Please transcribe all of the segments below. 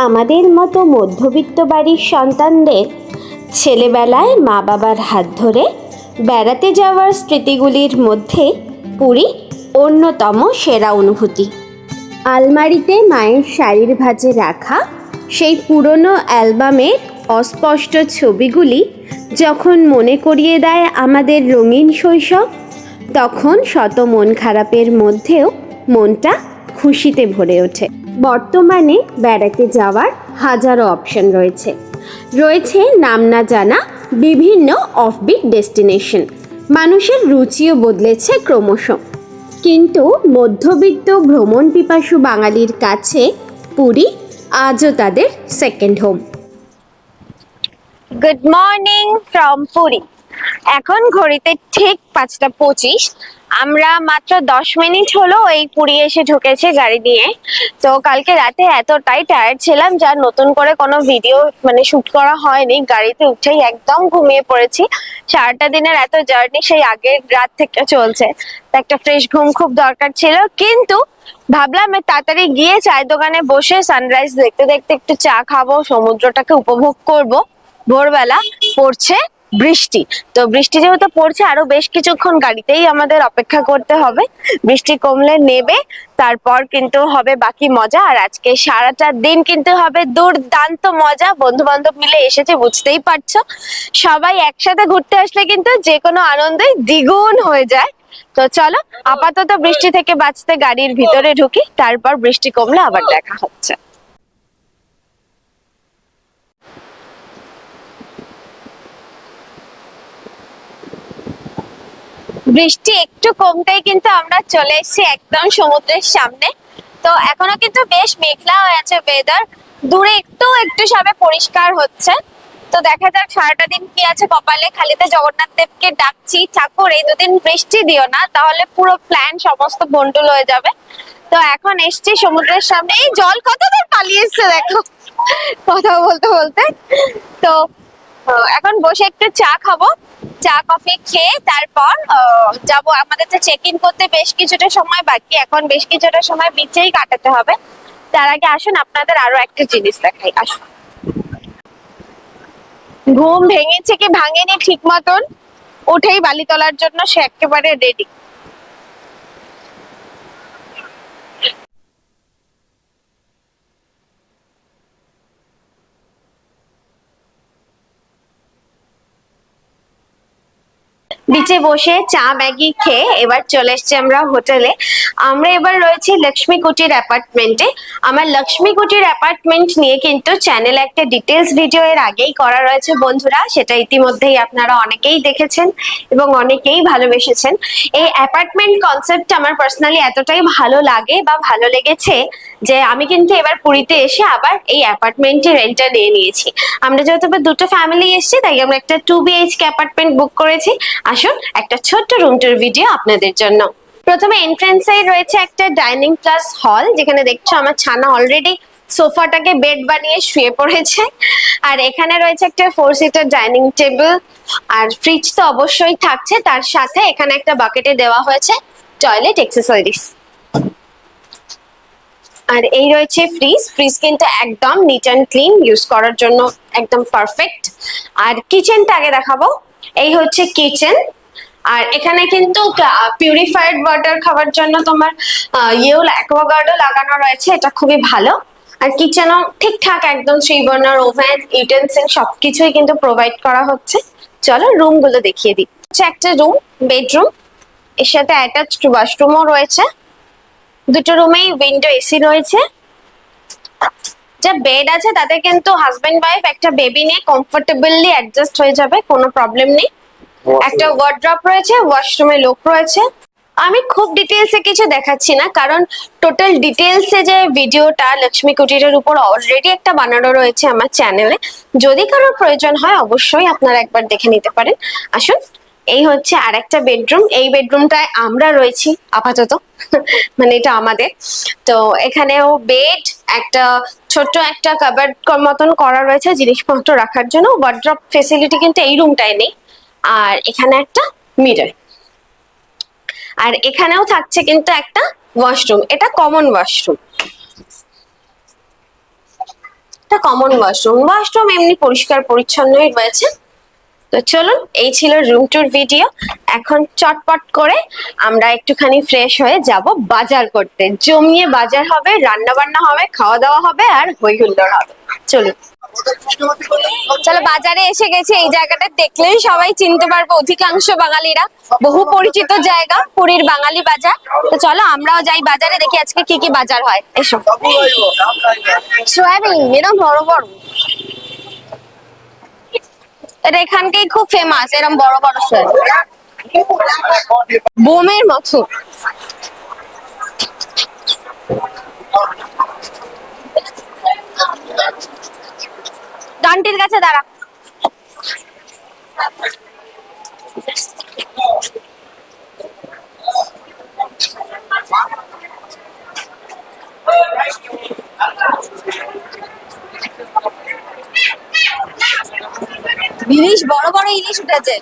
আমাদের মতো মধ্যবিত্ত বাড়ির সন্তানদের ছেলেবেলায় মা বাবার হাত ধরে বেড়াতে যাওয়ার স্মৃতিগুলির মধ্যে পুরী অন্যতম সেরা অনুভূতি। আলমারিতে মায়ের শাড়ির ভাঁজে রাখা সেই পুরনো অ্যালবামের অস্পষ্ট ছবিগুলি যখন মনে করিয়ে দেয় আমাদের রঙিন শৈশব, তখন শত মন খারাপের মধ্যেও মনটা খুশিতে ভরে ওঠে। বর্তমানে বেড়াতে যাওয়ার হাজারো অপশন রয়েছে নাম না জানা বিভিন্ন অফবিট ডেস্টিনেশন। মানুষের রুচিও বদলেছে ক্রমশ, কিন্তু মধ্যবিত্ত ভ্রমণ পিপাসু বাঙালির কাছে পুরী আজও তাদের second home. Good morning from Puri. এখন ঘড়িতে ঠিক 5:25। আমরা মাত্র 10 মিনিট হলো এই পুরী এসে ঢুকেছে গাড়ি নিয়ে। তো কালকে রাতে এতটাই টায়ার্ড ছিলাম, যা নতুন করে কোনো ভিডিও শুট করা হয়নি। গাড়িতে উঠেই একদম ঘুমিয়ে পড়েছি। সারাটা দিনের এত জার্নি সেই আগের রাত থেকে চলছে, তো একটা ফ্রেশ ঘুম খুব দরকার ছিল। কিন্তু ভাবলাম তাড়াতাড়ি গিয়ে চায়ের দোকানে বসে সানরাইজ দেখতে দেখতে একটু চা খাবো, সমুদ্রটাকে উপভোগ করব। ভোরবেলা পড়ছে বৃষ্টি, তো বৃষ্টি যেহেতু পড়ছে আরো বেশ কিছুক্ষণ গাড়িতেই আমাদের অপেক্ষা করতে হবে। বৃষ্টি কমলে নেবে, তারপর কিন্তু হবে বাকি মজা। আর আজকে সারাটা দিন কিন্তু হবে দুর্দান্ত মজা। বন্ধু বান্ধব মিলে এসেছে, বুঝতেই পারছো। সবাই একসাথে ঘুরতে আসলে কিন্তু যে কোনো আনন্দই দ্বিগুণ হয়ে যায়। তো চলো আপাতত বৃষ্টি থেকে বাঁচতে গাড়ির ভিতরে ঢুকি, তারপর বৃষ্টি কমলে আবার দেখা হচ্ছে। বৃষ্টি একটু কমতেই কিন্তু আমরা চলে এসেছি একদম সমুদ্রের সামনে। তো এখনো কিন্তু বেশ মেঘলা হয়ে আছে ওয়েদার, দূরে একটু একটু সবে পরিষ্কার হচ্ছে। তো দেখা যাক সারাটা দিন কি আছে কপালে। খালিতে জগন্নাথ দেবকে ডাকছি, ঠাকুর এই দুদিন বৃষ্টি দিও না, তাহলে পুরো প্ল্যান সমস্ত বন্টুল হয়ে যাবে। তো এখন এসছি সমুদ্রের সামনে। এই জল কত দূর পালিয়ে এসছে দেখো কথা বলতে বলতে। তো এখন বসে একটু চা খাবো, চা কফি খেয়ে তারপর যাব। আমাদের তো চেক ইন করতে বেশ কিছুটা সময় বাকি, এখন বেশ কিছুটা সময় বিচেই কাটাতে হবে। তার আগে আসুন আপনাদের আরো একটা জিনিস দেখাই, আসুন। ঘুম ভেঙেছে কি ভাঙেনি ঠিক মতন, উঠেই বালি তোলার জন্য সে একেবারে রেডি। বিচে বসে চা ম্যাগি খেয়ে এবার চলে এসছি আমরা হোটেলে। আমরা এবার রয়েছি লক্ষ্মী কুটির অ্যাপার্টমেন্টে। আমার লক্ষ্মী কুটির অ্যাপার্টমেন্ট নিয়ে কিন্তু চ্যানেলে একটা ডিটেলস ভিডিও এর আগেই করা রয়েছে বন্ধুরা, সেটা ইতিমধ্যেই আপনারা অনেকেই দেখেছেন এবং অনেকেই ভালোবেসেছেন। এই অ্যাপার্টমেন্ট কনসেপ্ট আমার পার্সোনালি এতটাই ভালো লাগে বা ভালো লেগেছে যে আমি কিন্তু এবার পুরীতে এসে আবার এই অ্যাপার্টমেন্টে রেন্টটা নিয়ে নিয়েছি। আমরা যেহেতু দুটো ফ্যামিলি এসেছি, তাই আমরা একটা 2 BHK অ্যাপার্টমেন্ট বুক করেছি। আসুন একটা ছোট্ট রুম ট্যুর ভিডিও আপনাদের জন্য। প্রথমে এন্ট্রান্সেই রয়েছে একটা ডাইনিং প্লাস হল, যেখানে দেখছো আমার ছানা অলরেডি সোফাটাকে বেড বানিয়ে শুয়ে পড়েছে। আর এখানে রয়েছে একটা 4 সিটার ডাইনিং টেবিল, আর ফ্রিজ তো অবশ্যই থাকছে। তার সাথে এখানে একটা বাকেটে দেওয়া হয়েছে টয়লেট অ্যাক্সেসরিজ। আর এই রয়েছে ফ্রিজ কিন্তু একদম নিট অ্যান্ড ক্লিন, ইউজ করার জন্য একদম পারফেক্ট। আর কিচেনটা আগে দেখাবো। এই হচ্ছে কিচেন, আর এখানে কিন্তু পিউরিফাইড ওয়াটার খাওয়ার জন্য তোমার অ্যাকোয়াগার্ডও লাগানো রয়েছে, এটা খুবই ভালো। আর কিচেনও ঠিকঠাক একদম 3 বার্নার ওভেন, ইউটেনসিল সবকিছুই কিন্তু প্রোভাইড করা হচ্ছে। চলো রুম গুলো দেখিয়ে দিই। একটা রুম, বেডরুম, এর সাথে অ্যাটাচড ওয়াশরুমও রয়েছে। দুটো রুমেই উইন্ডো এসি রয়েছে। যা বেড আছে তাতে কিন্তু হাজবেন্ড ওয়াইফ একটা বেবি নিয়ে কমফোর্টেবলি অ্যাডজাস্ট হয়ে যাবে, কোনো প্রবলেম নেই। একটা ওয়ার্ড্রপ রয়েছে, ওয়াশরুমে লোক রয়েছে। আমি খুব ডিটেলসে কিছু দেখাচ্ছি না, কারণ টোটাল ডিটেলসে যে ভিডিওটা লক্ষ্মী কুটিরের উপর অলরেডি একটা বানানো রয়েছে আমার চ্যানেলে। যদি কারোর প্রয়োজন হয় অবশ্যই আপনারা একবার দেখে নিতে পারেন। আসুন, এই হচ্ছে আর একটা বেডরুম। এই বেডরুমটায় আমরা রয়েছি আপাতত এটা আমাদের। তো এখানেও বেড, একটা ছোট্ট একটা কাবার্ড মতন করা রয়েছে জিনিসপত্র রাখার জন্য। ওয়ার্ড্রপ ফেসিলিটি কিন্তু এই রুমটায় নেই। আর এখানে একটা মিরর, আর এখানেও থাকছে কিন্তু একটা ওয়াশরুম, এটা common washroom. Common washroom. Washroom এমনি পরিষ্কার পরিচ্ছন্নই রয়েছে। তো চলুন, এই ছিল রুম ট্যুর ভিডিও। এখন চটপট করে আমরা একটুখানি ফ্রেশ হয়ে যাব বাজার করতে। জমিয়ে বাজার হবে, রান্না বান্না হবে, খাওয়া দাওয়া হবে, আর হই হুল্লোড় হবে। চলুন। চলো, বাজারে এসে গেছি। এই জায়গাটা দেখলেই সবাই চিনতে পারবে, অধিকাংশ বাঙালিরা। বহু পরিচিত জায়গা, পুরীর বাঙালি বাজার। তো চলো আমরাও যাই বাজারে, দেখি আজকে কি কি বাজার হয়। এসো। সয়াবিন এরকম বড় বড়, এটা এখানকাই খুব ফেমাস, এরকম বড় বড় সয়াবিন, বোমের মতো। ডান্টির কাছে দাঁড়া। ইলিশ, বড় বড় ইলিশ উঠেছে।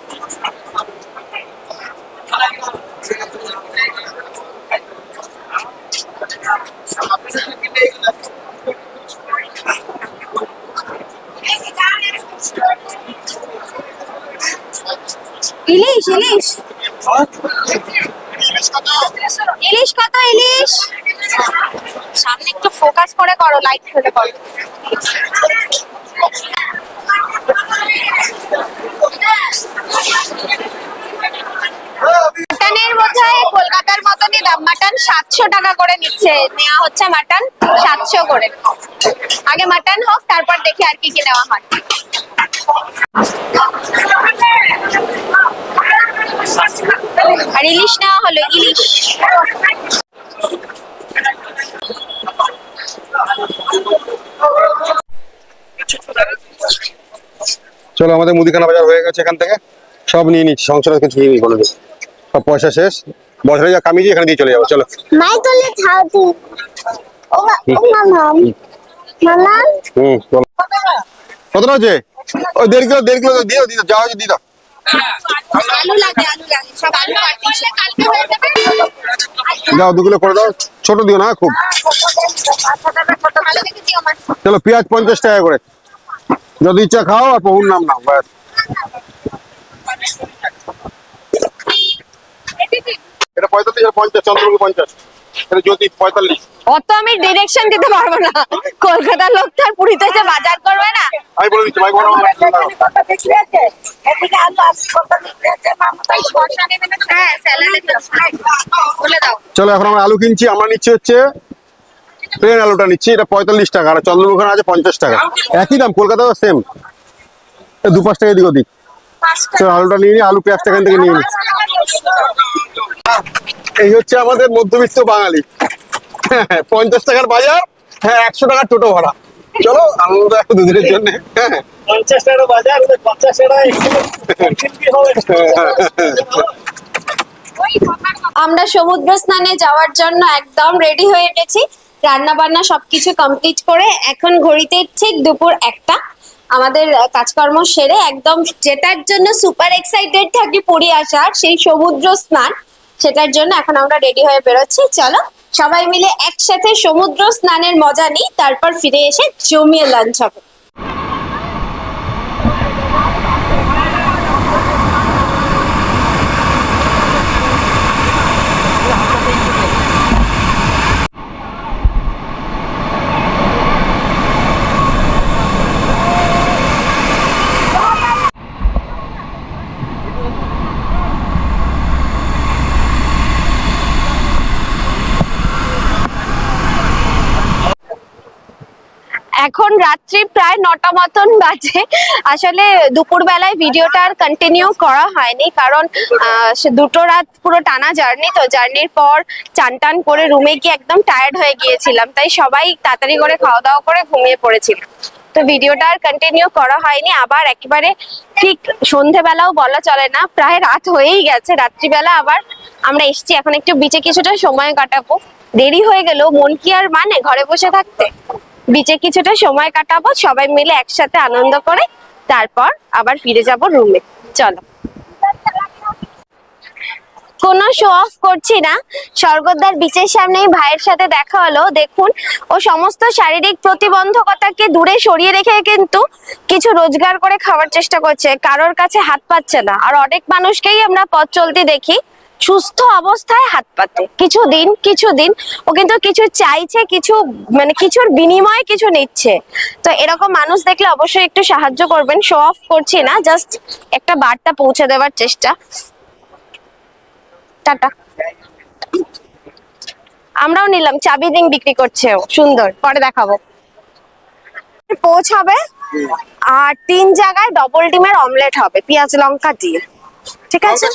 ইলিশ ইলিশ ইলিশ কত? ইলিশ সামনে একটু ফোকাস করে করো, লাইট ফেলে করো। মাটনের বোধহয় কলকাতার মতনই দাম। মাটন 700 টাকা করে নিচ্ছে, নেওয়া হচ্ছে মাটন 700 করে। আগে মাটন হোক, তারপর দেখি আর কি কি নেওয়া হয়। আর ইলিশ নেওয়া হলো, ইলিশ। চলো, আমাদের মুদিখানা বাজার হয়ে গেছে। এখান থেকে সব নিয়ে নিচ্ছি, সংসারের কিছু নিয়ে বলে দিই। সব পয়সা শেষ, বছরে যা কামিয়েছি এখানে দিয়ে চলে যাবো। চলো। চলো। কতটা আছে? ওই 1.5 কিলো দিও, দিও যাও, দিয়ে দাও। আলু লাগে, আলু লাগে, সব আলু কাটছি। কালকে হয়ে যাবে। যাও 2 কিলো করে দাও, ছোট দিও না খুব। আলু দেখে দিও আমার। চলো, পেঁয়াজ 50 টাকা করে, যদি ইচ্ছা খাও আর প্রভুর নাম নাও, ব্যাস। এটা 45 আর 50, চন্দ্রমুখী 50, এটা জ্যোতি 45। অত আমি ডিরেকশন দিতে পারবো না, কলকাতার লোক তো আর পুরীতে যে বাজার করবে না। আমি বলে দিচ্ছি, ভাই বড় হ্যাঁ, স্যালাডে তো বলে দাও। চলো, এখন আমরা আলু কিনছি। আমরা নিচ্ছি হচ্ছে প্লেন আলুটা নিচ্ছি, এটা 45 টাকা, আর চন্দ্রমুখী আছে 50 টাকা। একই দাম, কলকাতাও সেম, 2-5 টাকা এদিক ওদিক। চলো, আলুটা নিয়ে নিই, আলু পেঁয়াজটা এখান থেকে নিয়ে নিই। এই হচ্ছে আমাদের মধ্যবিত্ত বাঙালি। 50 টাকার বাজার, হ্যাঁ 100 টাকার টোটো ভাড়া। চলো, আনন্দ একটু দুদিনের জন্য। 50 টাকা বাজার, 50 টাকা আমরা সমুদ্র স্নানে যাওয়ার জন্য একদম রেডি হয়ে গেছি। রান্না বান্না সবকিছু কমপ্লিট করে এখন ঘড়িতে ঠিক দুপুর 1টা। আমাদের কাজকর্ম সেরে একদম যেটার জন্য সুপার এক্সাইটেড থাকি পুরী আসার, সেই সমুদ্র স্নান, সেটার জন্য এখন আমরা রেডি হয়ে বেরোচ্ছি। চলো সবাই মিলে একসাথে সমুদ্র স্নানের মজা নিই, তারপর ফিরে এসে জমিয়ে লাঞ্চ হবে। এখন রাত্রি প্রায় 9টা মতন বাজে। আসলে দুপুর বেলায় ভিডিওটা আর কন্টিনিউ করা হয়নি, কারণ সে 2টো রাত পুরো টানা জার্নি। তো জার্নির পর চান টান করে রুমে গিয়ে একদম টায়ার্ড হয়ে গিয়েছিলাম, তাই সবাই তাড়াতাড়ি করে খাওয়া দাওয়া করে ঘুমিয়ে পড়েছিল। তো ভিডিওটা আর কন্টিনিউ করা হয়নি। আবার একেবারে ঠিক সন্ধেবেলাও বলা চলে না, প্রায় রাত হয়েই গেছে। রাত্রিবেলা আবার আমরা এসছি, এখন একটু বিচে কিছুটা সময় কাটাবো। দেরি হয়ে গেল, মন কি আর মানে ঘরে বসে থাকতে? বিচে কিছুটা সময় কাটাবো সবাই মিলে একসাথে আনন্দ করে, তারপর আবার ফিরে যাব রুমে। চলো। কোনো শো অফ করছি না, স্বর্গদ্বার বিচের সামনেই ভাইয়ের সাথে দেখা হলো। দেখুন, ও সমস্ত শারীরিক প্রতিবন্ধকতাকে দূরে সরিয়ে রেখে কিন্তু কিছু রোজগার করে খাওয়ার চেষ্টা করছে, কারোর কাছে হাত পাচ্ছে না। আর অনেক মানুষকেই আমরা পথ চলতে দেখি সুস্থ অবস্থায় হাত পাতে, কিছুদিন ও কিন্তু কিছু চাইছে, কিছু মানে কিছুর বিনিময়ে কিছু নিচ্ছে। তো এরকম মানুষ দেখলে অবশ্যই একটু সাহায্য করবেন। শো অফ করছি না, জাস্ট একটা বার্তা পৌঁছে দেওয়ার চেষ্টা। টাটা। আমরাও নিলাম, চাবি রিং বিক্রি করছে ও, সুন্দর, পরে দেখাবো। পোচ হবে আর 3 জায়গায় ডবল ডিমের অমলেট হবে পেঁয়াজ লঙ্কা দিয়ে, ঠিক আছে?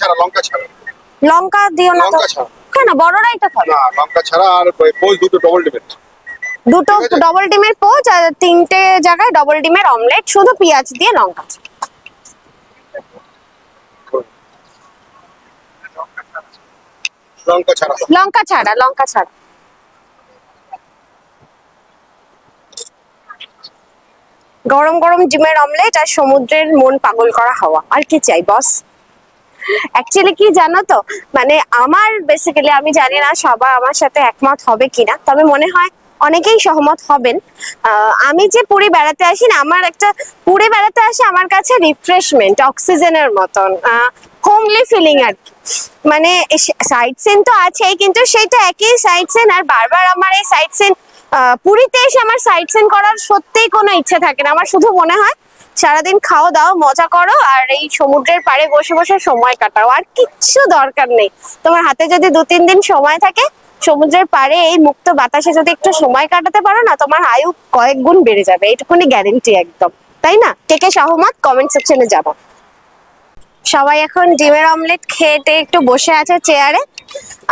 লঙ্কা দিও না তো, কেন? বড়রাই তো খাবে। না, লঙ্কা ছাড়া। আর পোজ দুটো ডবল ডিমের, দুটো ডবল ডিমের পোচ আর 3টে জায়গায় ডবল ডিমের অমলেট, শুধু পেঁয়াজ দিয়ে লঙ্কা। লঙ্কা ছাড়া। গরম গরম ডিমের অমলেট আর সমুদ্রের মন পাগল করা হাওয়া, আর কি চাই বস? অ্যাকচুয়ালি কি জানো তো, মানে আমার বেসিক্যালি, আমি জানি না সবাই আমার সাথে একমত হবে কিনা, তবে মনে হয় অনেকেই সহমত হবেন। আমি যে পুরী বেড়াতে আসি না, আমার একটা পুরী বেড়াতে আসে আমার কাছে রিফ্রেশমেন্ট, অক্সিজেনের মতন, হোমলি ফিলিং আর কি। মানে সাইট সিন তো আছেই, কিন্তু সেইটা একই সাইট সিন, আর বারবার আমার এই সাইট সিন পুরীতে এসে আমার সাইট সিন করার সত্যিই কোনো ইচ্ছে থাকে না। আমার শুধু মনে হয় সারাদিন খাও দাও, মজা করো, আর এই সমুদ্রের পাড়ে বসে বসে সময় কাটাও, আর কিচ্ছু দরকার নেই। তোমার হাতে যদি 2-3 দিন সময় থাকে, সমুদ্রের পাড়ে এই মুক্ত বাতাসে যদি একটু সময় কাটাতে পারো না, তোমার আয়ু কয়েক গুণ বেড়ে যাবে, এইটুকুনি গ্যারেন্টি একদম, তাই না? কে কে সহমত কমেন্ট সেকশনে যাবো। সবাই এখন ডিমের অমলেট খেতে একটু বসে আছে চেয়ারে,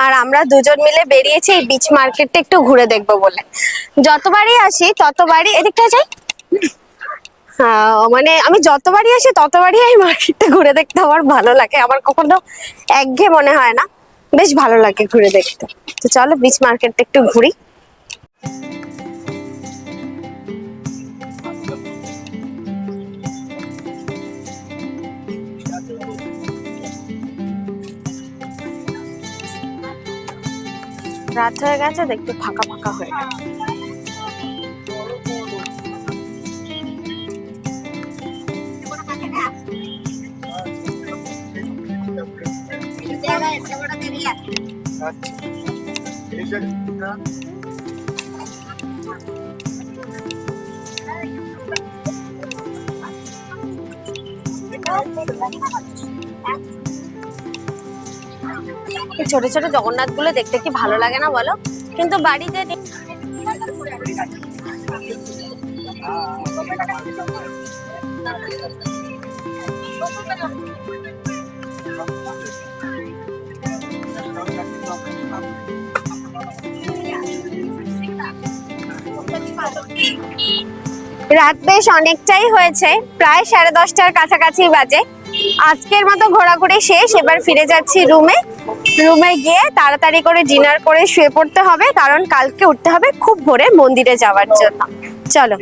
আর আমরা দুজন মিলে বেরিয়েছি এই বিচ মার্কেটটা একটু ঘুরে দেখবো বলে। যতবারই আসি ততবারই এদিকটা যাই, মানে আমি যতবারই আসি ততবারই এই মার্কেটটা ঘুরে দেখতে আমার ভালো লাগে, আমার কখনো একঘেয়ে মনে হয় না, বেশ ভালো লাগে ঘুরে দেখতে। তো চলো বিচ মার্কেটটা একটু ঘুরি। রাত হয়ে গেছে, দেখতে ফাঁকা ফাঁকা হয়ে গেছে। ছোট ছোট জগন্নাথ গুলো দেখতে কি ভালো লাগে না বলো? কিন্তু বাড়িতে রাত বেশ অনেকটাই হয়েছে, প্রায় 10:30টার কাছাকাছি বাজে। আজকের মতো ঘোরাঘুরি শেষ, এবার ফিরে যাচ্ছি রুমে গিয়ে তাড়াতাড়ি করে ডিনার করে শুয়ে পড়তে হবে, কারণ কালকে উঠতে হবে খুব ভোরে মন্দিরে যাওয়ার জন্য। চলো।